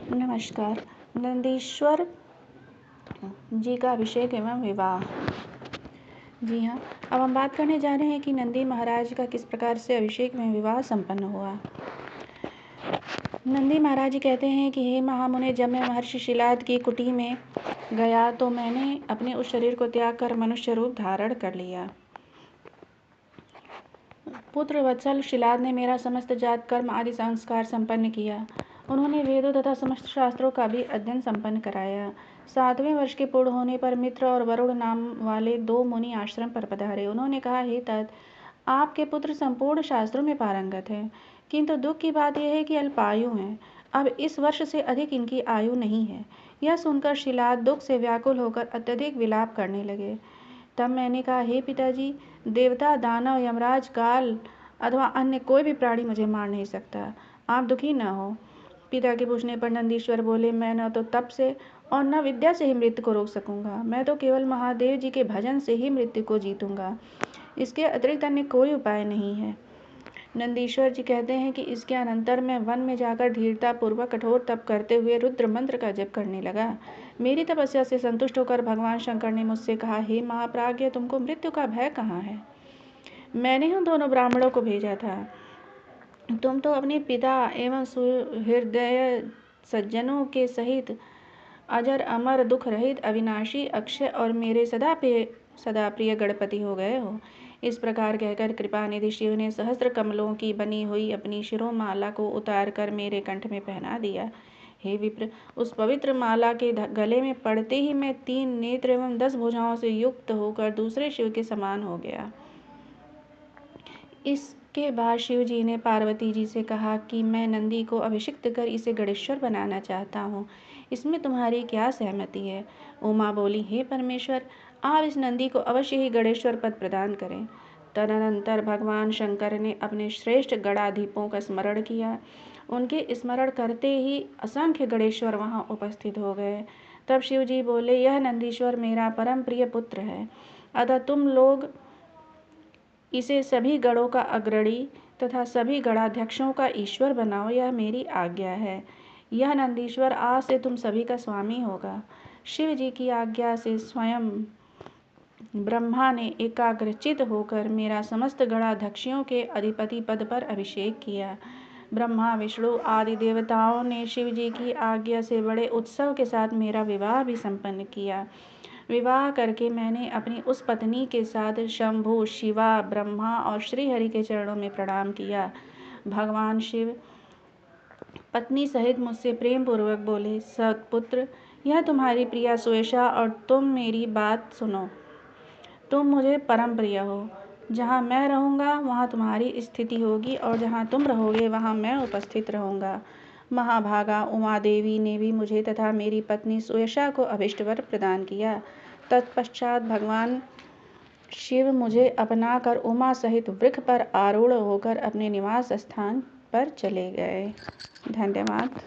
नमस्कार। नंदीश्वर जी का अभिषेक एवं विवाह। जी हाँ, अब हम बात करने जा रहे हैं कि नंदी महाराज का किस प्रकार से अभिषेक में विवाह संपन्न हुआ। नंदी महाराज जी कहते हैं कि हे महामुने, जब मैं महर्षि शिलाद की कुटी में गया तो मैंने अपने उस शरीर को त्याग कर मनुष्य रूप धारण कर लिया। पुत्र वत्सल शिलाद ने मेरा समस्त जात कर्म आदि संस्कार संपन्न किया। उन्होंने वेदों तथा समस्त शास्त्रों का भी अध्ययन संपन्न कराया। 7वें वर्ष के पूर्ण होने पर मित्र और वरुण नाम वाले 2 मुनि आश्रम पर पधारे। उन्होंने कहा, हे तात, आपके पुत्र संपूर्ण शास्त्रों में पारंगत हैं, किंतु दुख की बात यह है कि अल्पायु हैं। अब इस वर्ष से अधिक इनकी आयु नहीं है। यह सुनकर शिलाद दुख से व्याकुल होकर अत्यधिक विलाप करने लगे। तब मैंने कहा, हे पिताजी, देवता, दानव, यमराज, काल अथवा अन्य कोई भी प्राणी मुझे मार नहीं सकता। आप दुखी न हो। पिता के पूछने पर नंदीश्वर बोले, मैं न तो तप से और न विद्या से ही मृत्यु को रोक सकूंगा। मैं तो केवल महादेव जी के भजन से ही मृत्यु को जीतूंगा। इसके अतिरिक्त अन्य कोई उपाय नहीं है। नंदीश्वर जी कहते हैं कि इसके अनंतर मैं वन में जाकर धीरता पूर्वक कठोर तप करते हुए रुद्र मंत्र का जप करने लगा। मेरी तपस्या से संतुष्ट होकर भगवान शंकर ने मुझसे कहा, हे महाप्राज्ञ, तुमको मृत्यु का भय कहाँ है? मैंने उन दोनों ब्राह्मणों को भेजा था। तुम तो अपने पिता एवं सुहृदय सज्जनों के सहित अजर अमर दुख रहित अविनाशी अक्षय और मेरे सदा प्रिय गणपति हो गए हो। इस प्रकार कहकर कृपानिधि शिव ने सहस्त्र कमलों की बनी हुई अपनी शिरोमाला को उतार कर मेरे कंठ में पहना दिया। हे विप्र, उस पवित्र माला के गले में पड़ते ही मैं 3 नेत्र एवं 10 भुजाओं से युक्त होकर दूसरे शिव के समान हो गया। इसके बाद शिव जी ने पार्वती जी से कहा कि मैं नंदी को अभिषिक्त कर इसे गणेश्वर बनाना चाहता हूँ। इसमें तुम्हारी क्या सहमति है? उमा बोली, हे परमेश्वर, आप इस नंदी को अवश्य ही गणेश्वर पद प्रदान करें। तदनंतर भगवान शंकर ने अपने श्रेष्ठ गणाधीपों का स्मरण किया। उनके स्मरण करते ही असंख्य गणेश्वर वहाँ उपस्थित हो गए। तब शिव जी बोले, यह नंदीश्वर मेरा परम प्रिय पुत्र है, अतः तुम लोग इसे सभी गणों का अग्रणी तथा सभी गणाध्यक्षों का ईश्वर बनाओ, यह मेरी आज्ञा है। यह नंदीश्वर आज से तुम सभी का स्वामी होगा। शिव जी की आज्ञा से स्वयं ब्रह्मा ने एकाग्रचित होकर मेरा समस्त गणाध्यक्षों के अधिपति पद पर अभिषेक किया। ब्रह्मा, विष्णु आदि देवताओं ने शिव जी की आज्ञा से बड़े उत्सव के साथ मेरा विवाह भी संपन्न किया। विवाह करके मैंने अपनी उस पत्नी के साथ शंभु, शिवा, ब्रह्मा और श्री हरि के चरणों में प्रणाम किया। भगवान शिव पत्नी सहित मुझसे प्रेम पूर्वक बोले, सत्पुत्र, यह तुम्हारी प्रिया सुयशा और तुम मेरी बात सुनो। तुम मुझे परम प्रिय हो। जहाँ मैं रहूँगा वहाँ तुम्हारी स्थिति होगी और जहाँ तुम रहोगे वहाँ मैं उपस्थित रहूँगा। महाभागा उमा देवी ने भी मुझे तथा मेरी पत्नी सुयशा को अभिष्ट वर प्रदान किया। तत्पश्चात भगवान शिव मुझे अपना कर उमा सहित वृक्ष पर आरूढ़ होकर अपने निवास स्थान पर चले गए। धन्यवाद।